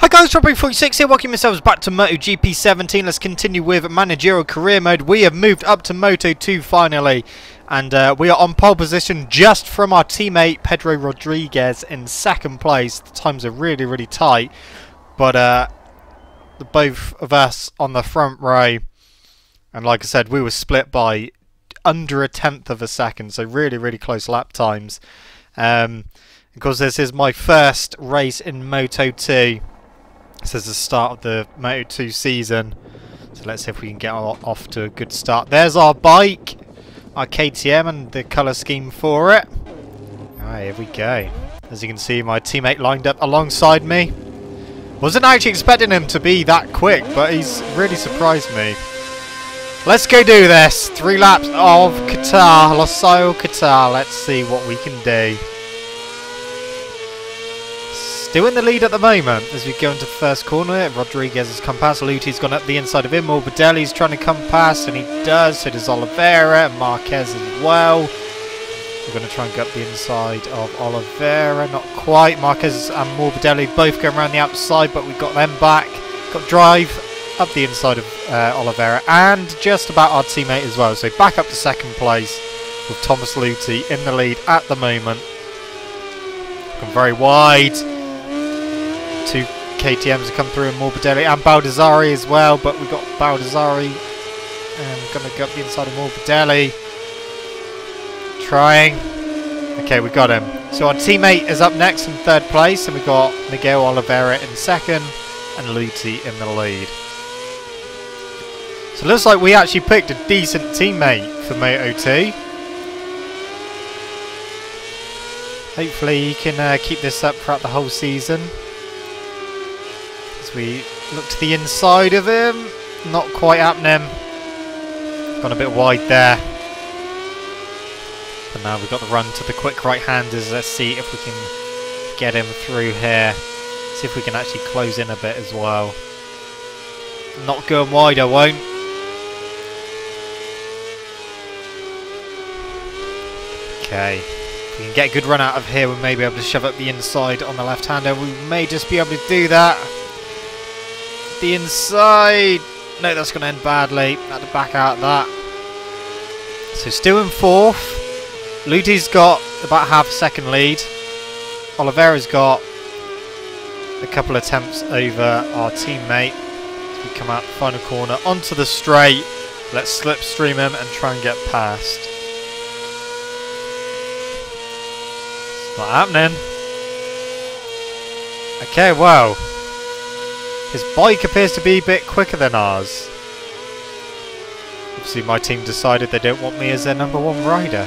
Hi guys, Strawberry46 here, welcome yourselves back to MotoGP 17. Let's continue with Managerial Career Mode. We have moved up to Moto2 finally, and we are on pole position just from our teammate Pedro Rodriguez in second place. The times are really tight, but the both of us on the front row, and like I said, we were split by under a tenth of a second, so really close lap times. Because this is my first race in Moto2. This is the start of the Moto2 season, so let's see if we can get off to a good start. There's our bike, our KTM, and the colour scheme for it. Alright, here we go. As you can see, my teammate lined up alongside me. Wasn't actually expecting him to be that quick, but he's really surprised me. Let's go do this. 3 laps of Qatar, Losail Qatar. Let's see what we can do. Still in the lead at the moment as we go into the first corner. Rodriguez has come past. Luti's gone up the inside of him. Morbidelli's trying to come past, and he does. So does Oliveira and Marquez as well. We're going to try and get up the inside of Oliveira. Not quite. Marquez and Morbidelli both going around the outside, but we got them back. Got drive up the inside of Oliveira, and just about our teammate as well. So back up to second place with Thomas Luthi in the lead at the moment. Looking very wide. 2 KTMs have come through, and Morbidelli and Baldassari as well, but we've got Baldassari and going to go up the inside of Morbidelli. Trying. Okay, we got him. So our teammate is up next in third place, and we've got Miguel Oliveira in second and Luthi in the lead. So it looks like we actually picked a decent teammate for Moto2. Hopefully he can keep this up throughout the whole season. We look to the inside of him, not quite happening. Gone a bit wide there. But now we've got the run to the quick right-handers. Let's see if we can get him through here. See if we can actually close in a bit as well. Not going wide, I won't. Okay. If we can get a good run out of here, we may be able to shove up the inside on the left-hander. We may just be able to do that. The inside. No, that's going to end badly. Had to back out of that. So still in fourth. Luti's got about half a second lead. Oliveira's got a couple attempts over our teammate. As we come out the final corner onto the straight. Let's slipstream him and try and get past. It's not happening. Okay, well. His bike appears to be a bit quicker than ours. Obviously my team decided they don't want me as their #1 rider.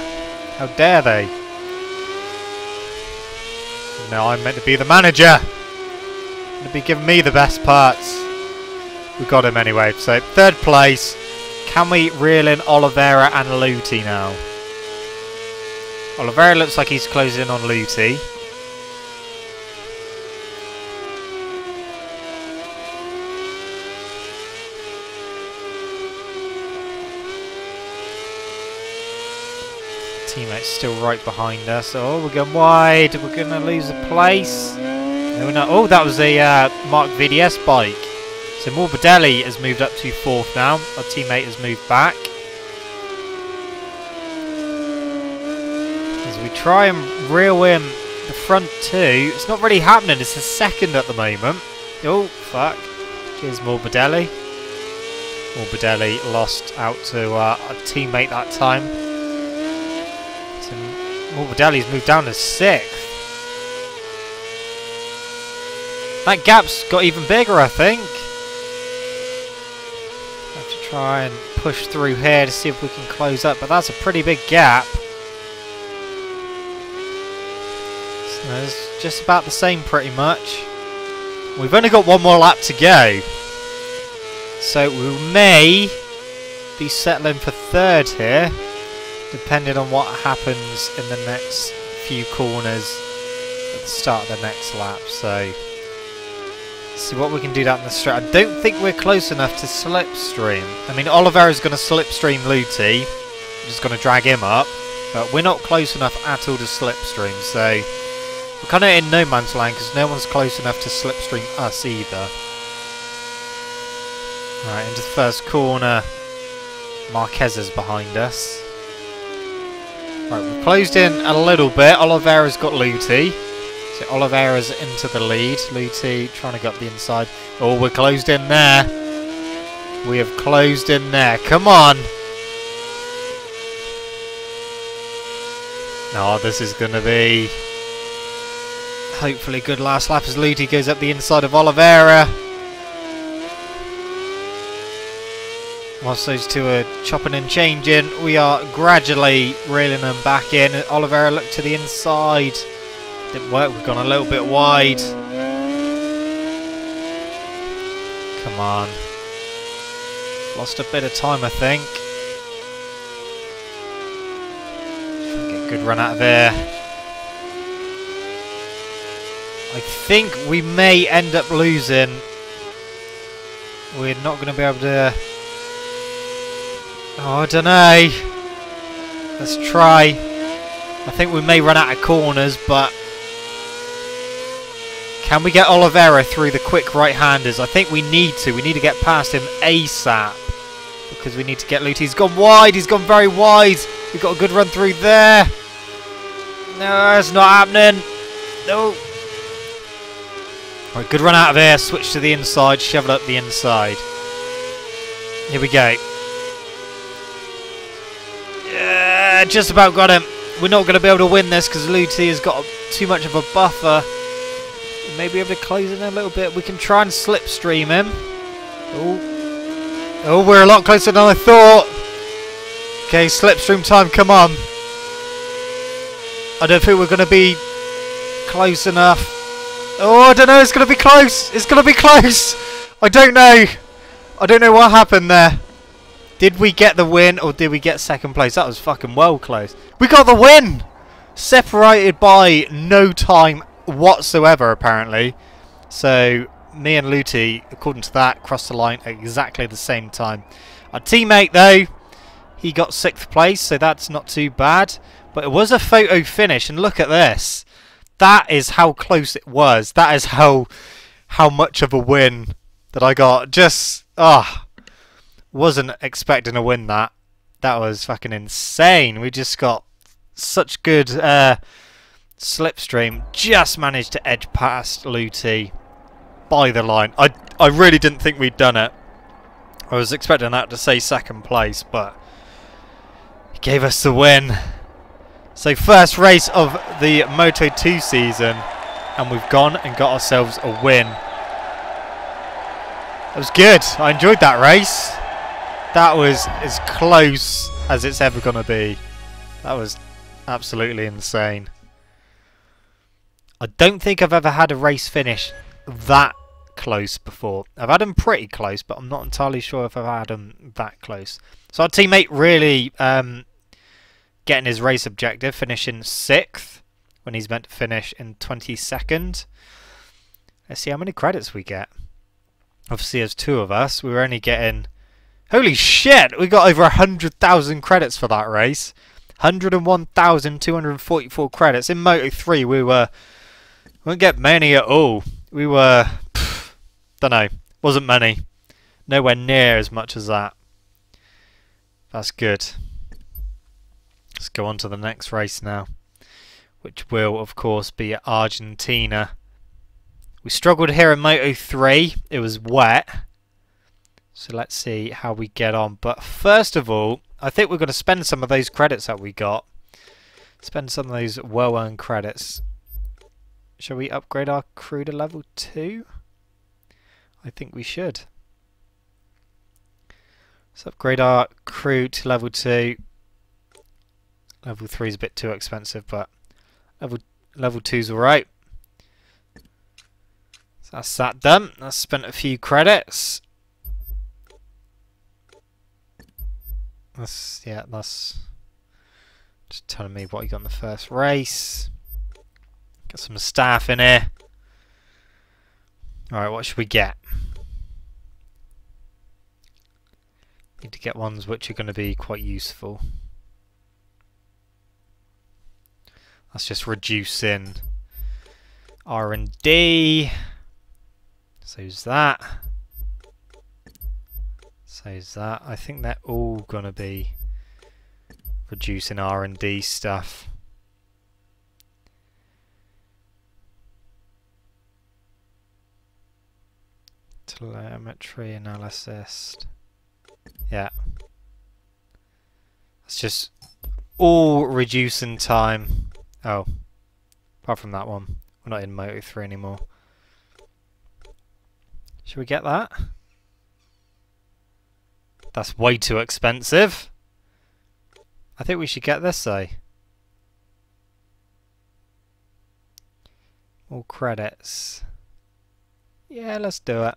How dare they? Now I'm meant to be the manager. Going to be giving me the best parts. We got him anyway. So third place. Can we reel in Oliveira and Luthi now? Oliveira looks like he's closing in on Luthi. Teammate's still right behind us. Oh, we're going wide. We're going to lose a place. No, no. Oh, that was a Mark VDS bike. So Morbidelli has moved up to 4th now. Our teammate has moved back. As we try and reel in the front 2. It's not really happening. It's a second at the moment. Oh, fuck. Cheers, Morbidelli. Morbidelli lost out to our teammate that time. Morbidelli's moved down to 6th. That gap's got even bigger, I think. Have to try and push through here to see if we can close up, but that's a pretty big gap. So it's just about the same pretty much. We've only got 1 more lap to go. So we may be settling for 3rd here, depending on what happens in the next few corners at the start of the next lap. So, let's see what we can do down the straight. I don't think we're close enough to slipstream. I mean, Oliveira's going to slipstream Luthi. I'm just going to drag him up. But we're not close enough at all to slipstream. So, We're kind of in no man's land because no one's close enough to slipstream us either. Alright, into the first corner. Marquez is behind us. Right, we've closed in a little bit. Oliveira's got Luti. So Oliveira's into the lead. Luti trying to get up the inside. Oh, we're closed in there. We have closed in there. Come on. Oh, this is going to be hopefully good last lap as Luti goes up the inside of Oliveira. Whilst those two are chopping and changing, we are gradually reeling them back in. Oliveira looked to the inside. Didn't work, we've gone a little bit wide. Come on. Lost a bit of time, I think. Try and get a good run out of there. I think we may end up losing. We're not going to be able to... Oh, I don't know. Let's try. I think we may run out of corners, but... Can we get Oliveira through the quick right-handers? I think we need to. We need to get past him ASAP. Because we need to get Luti. He's gone wide. He's gone very wide. We've got a good run through there. No, it's not happening. No. Right, good run out of there. Switch to the inside. Shovel up the inside. Here we go. Yeah, just about got him. We're not going to be able to win this because Luti has got too much of a buffer. Maybe able to close in a little bit. We can try and slipstream him. Oh, we're a lot closer than I thought. Okay, slipstream time, come on. I don't think we're going to be close enough. Oh, I don't know, it's going to be close. It's going to be close. I don't know. I don't know what happened there. Did we get the win or did we get second place? That was fucking well close. We got the win! Separated by no time whatsoever, apparently. So me and Luti, according to that, crossed the line at exactly the same time. Our teammate, though, he got 6th place, so that's not too bad. But it was a photo finish, and look at this. That is how close it was. That is how much of a win that I got. Just, wasn't expecting to win that. That was fucking insane. We just got such good slipstream. Just managed to edge past Luti by the line. I really didn't think we'd done it. I was expecting that to say second place, but he gave us the win. So first race of the Moto2 season, and we've gone and got ourselves a win. That was good. I enjoyed that race. That was as close as it's ever going to be. That was absolutely insane. I don't think I've ever had a race finish that close before. I've had them pretty close, but I'm not entirely sure if I've had them that close. So our teammate really getting his race objective, finishing 6th when he's meant to finish in 22nd. Let's see how many credits we get. Obviously, there's 2 of us. We were only getting... Holy shit! We got over 100,000 credits for that race. 101,244 credits. In Moto3, we wouldn't get many at all. We were... don't know. Wasn't many. Nowhere near as much as that. That's good. Let's go on to the next race now, which will, of course, be at Argentina. We struggled here in Moto3. It was wet. So let's see how we get on. But first of all, I think we're going to spend some of those credits that we got. Spend some of those well-earned credits. Shall we upgrade our crew to level 2? I think we should. Let's upgrade our crew to level 2. Level 3 is a bit too expensive, but level 2's alright. So that's that done. I spent a few credits. That's just telling me what you got in the first race. Got some staff in here. Alright, what should we get? Need to get ones which are going to be quite useful. Let's just reduce in R&D. So's that. So's that. I think they're all gonna be reducing R&D stuff. Telemetry analysis. Yeah. It's just all reducing time. Oh. Apart from that one. We're not in Moto3 anymore. Should we get that? That's way too expensive. I think we should get this though. More credits. Yeah, let's do it.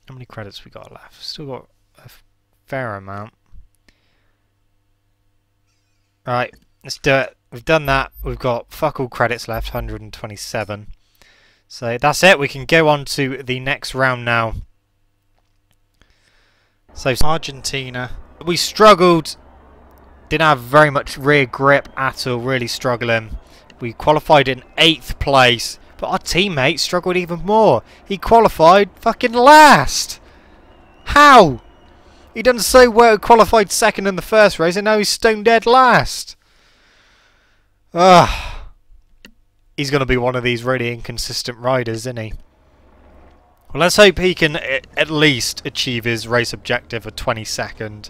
How many credits we got left? Still got a fair amount. Right, let's do it. We've done that. We've got fuck all credits left, 127. So that's it. We can go on to the next round now. So Argentina. We struggled. Didn't have very much rear grip at all. Really struggling. We qualified in 8th place. But our teammate struggled even more. He qualified fucking last. How? He done so well, qualified 2nd in the first race, and now he's stone dead last. Ugh. He's going to be one of these really inconsistent riders, isn't he? Well, let's hope he can at least achieve his race objective of 22nd.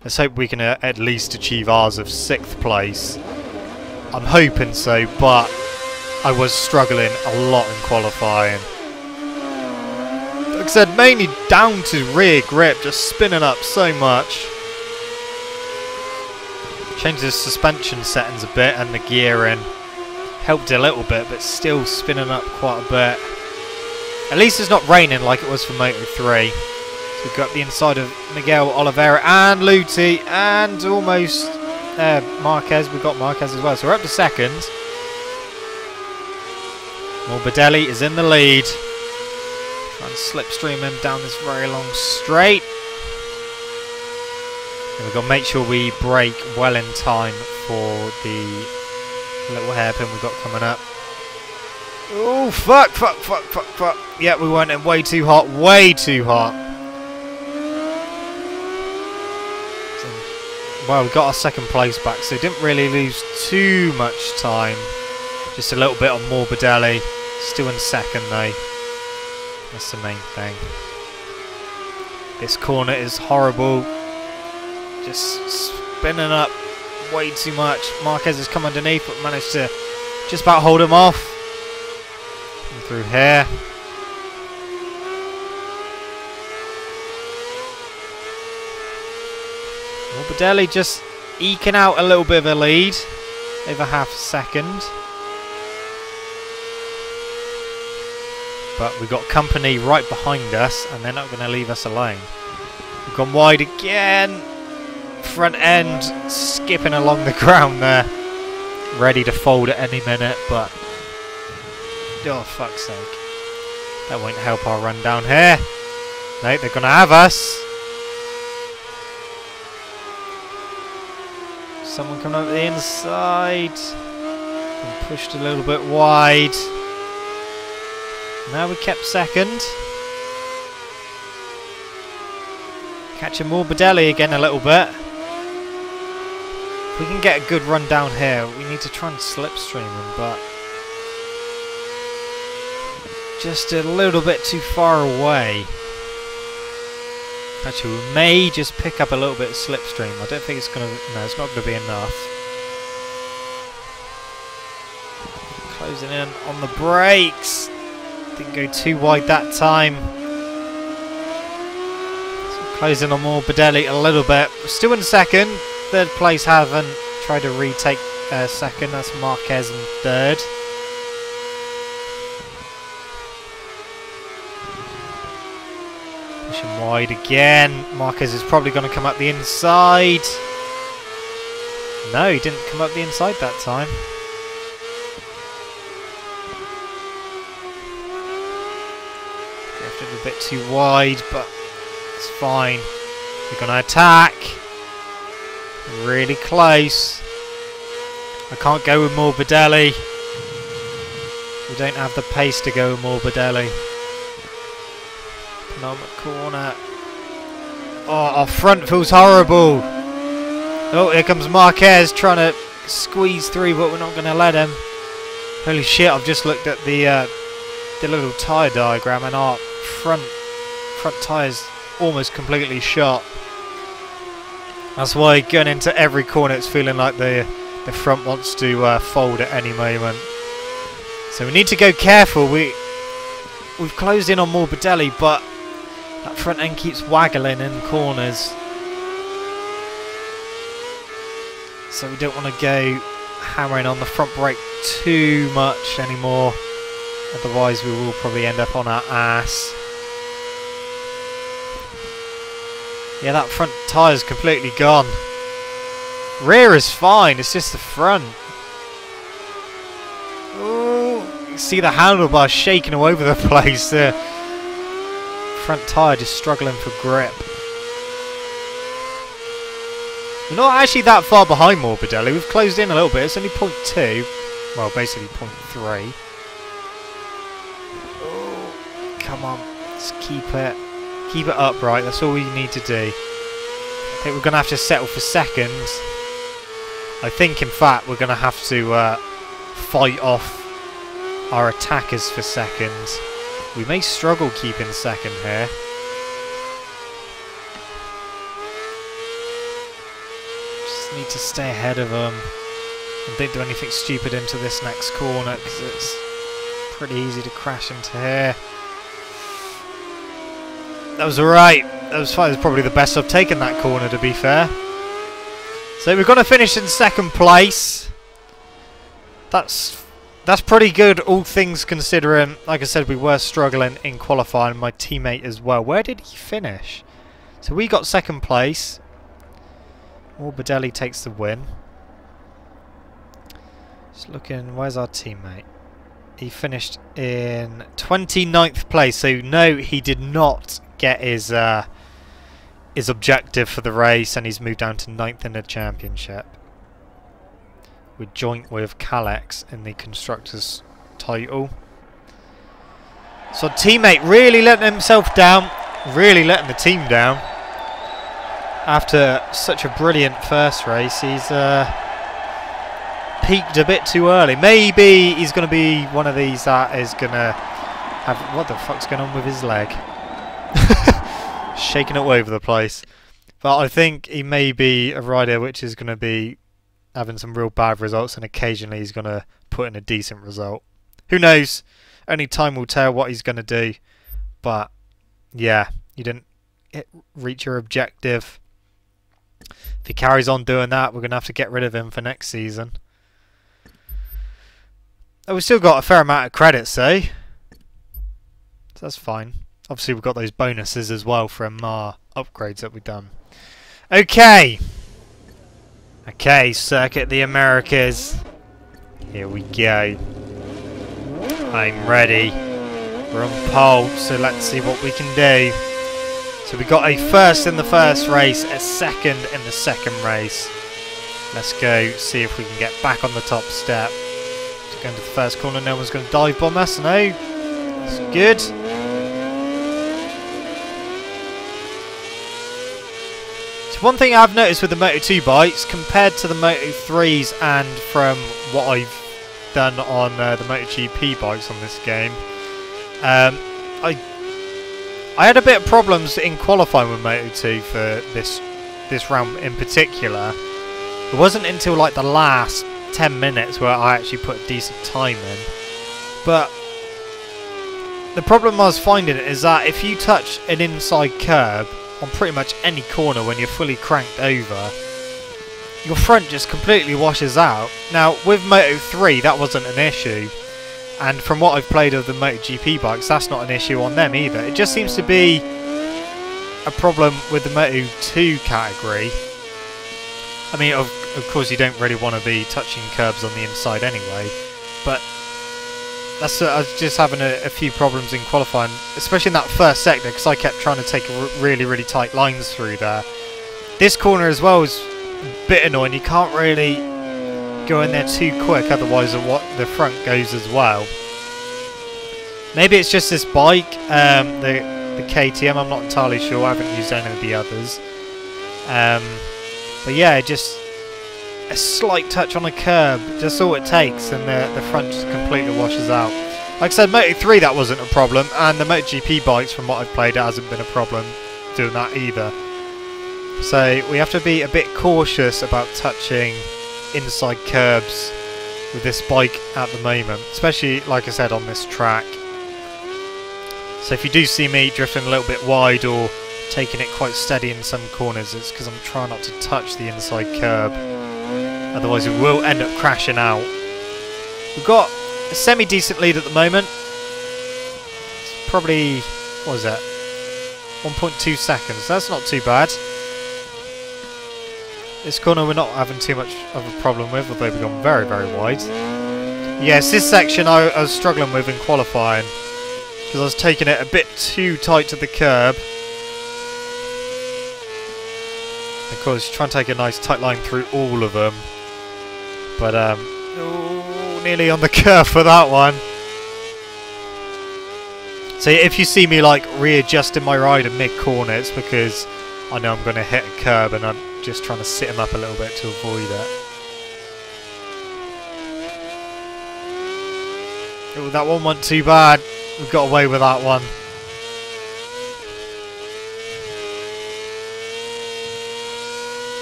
Let's hope we can at least achieve ours of 6th place. I'm hoping so, but I was struggling a lot in qualifying. Like I said, mainly down to rear grip, just spinning up so much. Changed the suspension settings a bit and the gearing. Helped a little bit, but still spinning up quite a bit. At least it's not raining like it was for Moto3. So we've got the inside of Miguel Oliveira and Luti and almost Marquez. We've got Marquez as well. So we're up to 2nd. Morbidelli is in the lead. Trying to slipstream him down this very long straight. And we've got to make sure we brake well in time for the little hairpin we've got coming up. Oh, fuck, fuck, fuck, fuck, fuck. Yeah, we went in way too hot, way too hot. Well, we got our 2nd place back, so didn't really lose too much time. Just a little bit on Morbidelli. Still in 2nd though. That's the main thing. This corner is horrible. Just spinning up way too much. Marquez has come underneath but managed to just about hold him off. And through here. Morbidelli just eking out a little bit of a lead. Over half a second. But we've got company right behind us and they're not going to leave us alone. We've gone wide again. Front end skipping along the ground there. Ready to fold at any minute, but oh fuck's sake. That won't help our run down here. No, they're going to have us. Someone coming up the inside. Been pushed a little bit wide. Now we kept 2nd. Catching Morbidelli again a little bit. If we can get a good run down here, we need to try and slipstream him, but just a little bit too far away. Actually, we may just pick up a little bit of slipstream. I don't think it's going to... No, it's not going to be enough. Closing in on the brakes. Didn't go too wide that time. So closing on Morbidelli a little bit. We're still in 2nd. 3rd place haven't tried to retake 2nd. That's Marquez in 3rd. Pushing wide again. Marquez is probably going to come up the inside. No, he didn't come up the inside that time. bit too wide, but it's fine. We're going to attack. Really close. I can't go with Morbidelli. We don't have the pace to go with Morbidelli. Penultimate corner. Oh, our front feels horrible. Oh, here comes Marquez trying to squeeze through, but we're not going to let him. Holy shit, I've just looked at the little tyre diagram, and our front tyre's almost completely shot. That's why going into every corner it's feeling like the front wants to fold at any moment. So we need to go careful. We've closed in on Morbidelli, but that front end keeps waggling in corners. So we don't want to go hammering on the front brake too much anymore. Otherwise we will probably end up on our ass. Yeah, that front tyre's completely gone. Rear is fine, it's just the front. Oh, you see the handlebars shaking all over the place. The front tyre just struggling for grip. We're not actually that far behind Morbidelli. We've closed in a little bit. It's only 0.2. Well, basically 0.3. Oh, come on. Let's keep it upright. That's all we need to do. I think we're going to have to settle for seconds. I think, in fact, we're going to have to fight off our attackers for seconds. We may struggle keeping second here. Just need to stay ahead of them. And don't do anything stupid into this next corner, because it's pretty easy to crash into here. That was alright. That was fine. It was probably the best I've taken that corner, to be fair. So we're going to finish in second place. That's pretty good, all things considering. Like I said, we were struggling in qualifying. My teammate as well. Where did he finish? So we got second place. Morbidelli takes the win. Just looking, where's our teammate? He finished in 29th place. So no, he did not get his objective for the race, and he's moved down to 9th in the championship. We're joint with Kalex in the constructors title. So teammate really letting himself down, really letting the team down. After such a brilliant first race, he's peaked a bit too early. Maybe he's going to be one of these that is going to have... What the fuck's going on with his leg? Shaking it all over the place. But I think he may be a rider which is going to be having some real bad results, and occasionally he's going to put in a decent result. Who knows? Only time will tell what he's going to do. But yeah, you didn't reach your objective. If he carries on doing that, we're going to have to get rid of him for next season. Oh, we've still got a fair amount of credits though, so that's fine. Obviously we've got those bonuses as well from our upgrades that we've done. Okay, Circuit the Americas. Here we go. I'm ready. We're on pole, so let's see what we can do. So we got a first in the first race, a second in the second race. Let's go see if we can get back on the top step. So going to the first corner, no one's going to dive bomb us, no. That's good. So one thing I've noticed with the Moto2 bikes, compared to the Moto3s and from what I've done on the MotoGP bikes on this game, I had a bit of problems in qualifying with Moto2 for this round in particular. It wasn't until like the last 10 minutes where I actually put a decent time in. But the problem I was finding is that if you touch an inside curb on pretty much any corner when you're fully cranked over, your front just completely washes out. Now with Moto3 that wasn't an issue, and from what I've played of the MotoGP bikes, that's not an issue on them either. It just seems to be a problem with the Moto2 category. I mean, of course you don't really want to be touching curbs on the inside anyway, but I was just having a few problems in qualifying, especially in that first sector, because I kept trying to take really tight lines through there. This corner as well is a bit annoying. You can't really go in there too quick, otherwise the front goes as well. Maybe it's just this bike, the KTM. I'm not entirely sure. I haven't used any of the others. But yeah, just a slight touch on a curb, just all it takes, and the front just completely washes out. Like I said, Moto3 that wasn't a problem, and the MotoGP bikes, from what I've played, it hasn't been a problem doing that either. So we have to be a bit cautious about touching inside curbs with this bike at the moment, especially, like I said, on this track. So if you do see me drifting a little bit wide or taking it quite steady in some corners, it's because I'm trying not to touch the inside curb. Otherwise it will end up crashing out. We've got a semi-decent lead at the moment. It's probably, what is that? 1.2 seconds. That's not too bad. This corner we're not having too much of a problem with, although we've gone very wide. Yes, this section I was struggling with in qualifying, because I was taking it a bit too tight to the curb. Of course, try and take a nice tight line through all of them. But, oh, nearly on the curve for that one. So if you see me like readjusting my rider mid-corner, it's because I know I'm going to hit a curb and I'm just trying to sit him up a little bit to avoid it. Oh, that one wasn't too bad. We got away with that one.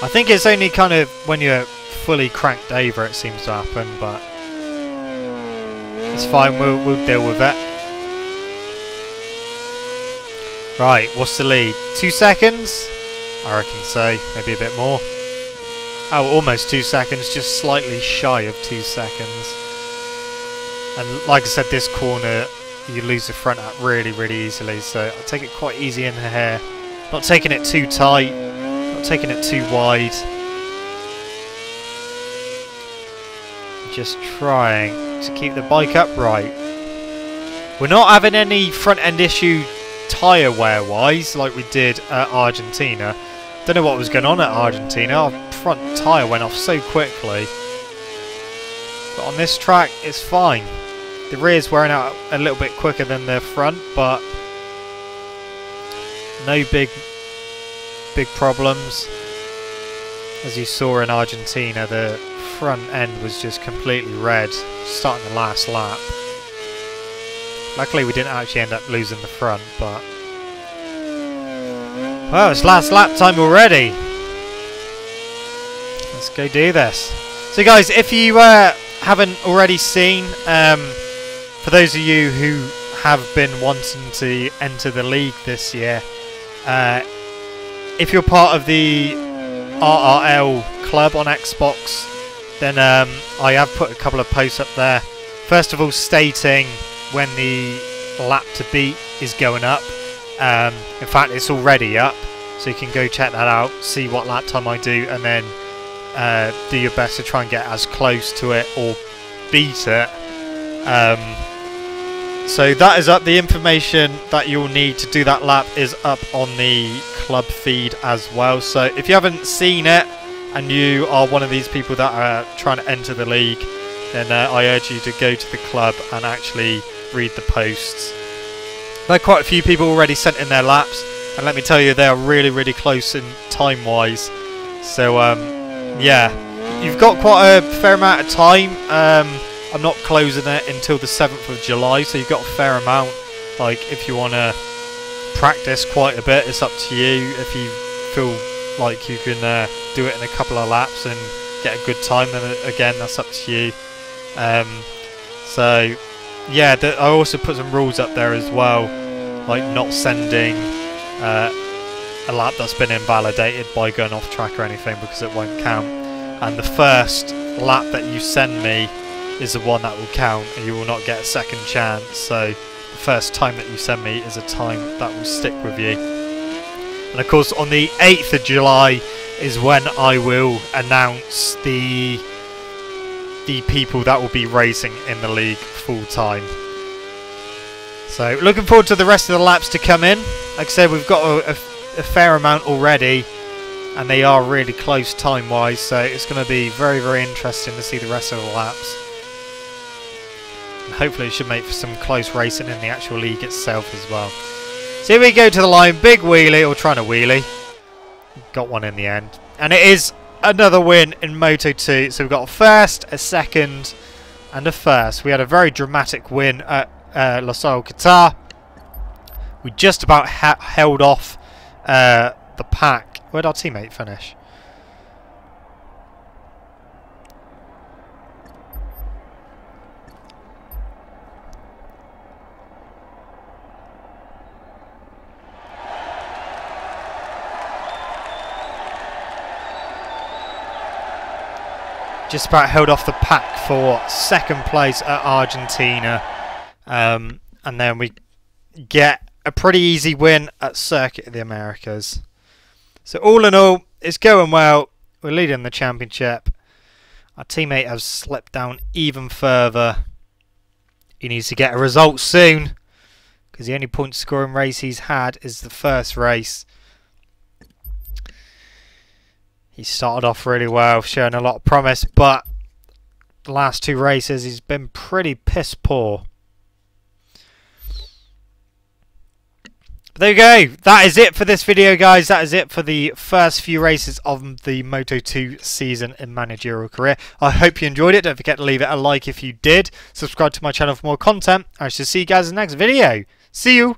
I think it's only kind of when you're fully cranked over it seems to happen, but it's fine, we'll deal with it. Right, what's the lead? 2 seconds? I reckon so, maybe a bit more. Oh, almost 2 seconds, just slightly shy of 2 seconds. And like I said, this corner, you lose the front out really easily, so I'll take it quite easy in here. Not taking it too tight, not taking it too wide. Just trying to keep the bike upright. We're not having any front end issue tyre wear wise like we did at Argentina. Don't know what was going on at Argentina. Our front tyre went off so quickly. But on this track it's fine. The rear's wearing out a little bit quicker than the front, but no big problems. As you saw in Argentina, the front end was just completely red starting the last lap. Luckily we didn't actually end up losing the front, but well, it's last lap time already. Let's go do this. So guys, if you haven't already seen, for those of you who have been wanting to enter the league this year, if you're part of the RRL club on Xbox, then I have put a couple of posts up there. First of all, stating when the lap to beat is going up. In fact, it's already up, so you can go check that out, see what lap time I do, and then do your best to try and get as close to it or beat it. So that is up. The information that you'll need to do that lap is up on the club feed as well. So if you haven't seen it and you are one of these people that are trying to enter the league, then I urge you to go to the club and actually read the posts. There are quite a few people already sent in their laps, and let me tell you, they are really close in time wise. So yeah, you've got quite a fair amount of time. I'm not closing it until the 7th of July, so you've got a fair amount. Like, if you want to practice quite a bit, it's up to you. If you feel like you can do it in a couple of laps and get a good time, then again, that's up to you. So yeah, I also put some rules up there as well, like not sending a lap that's been invalidated by going off track or anything, because it won't count. And the first lap that you send me is the one that will count, and you will not get a second chance. So the first time that you send me is a time that will stick with you. And of course on the 8th of July is when I will announce the the people that will be racing in the league full time. So looking forward to the rest of the laps to come in. Like I said, we've got a fair amount already, and they are really close time wise, so it's going to be very, very interesting to see the rest of the laps. And hopefully it should make for some close racing in the actual league itself as well. So here we go to the line, big wheelie, or trying to wheelie. Got one in the end. And it is another win in Moto2. So we've got a first, a second, and a first. We had a very dramatic win at Losail, Qatar. We just about held off the pack. Where'd our teammate finish? Just about held off the pack for second place at Argentina. And then we get a pretty easy win at Circuit of the Americas. So all in all, it's going well. We're leading the championship. Our teammate has slipped down even further. He needs to get a result soon, because the only point scoring race he's had is the first race. He started off really well, showing a lot of promise, but the last two races he's been pretty piss poor. But there you go. That is it for this video, guys. That is it for the first few races of the Moto2 season in Managerial Career. I hope you enjoyed it. Don't forget to leave it a like if you did. Subscribe to my channel for more content. I shall see you guys in the next video. See you.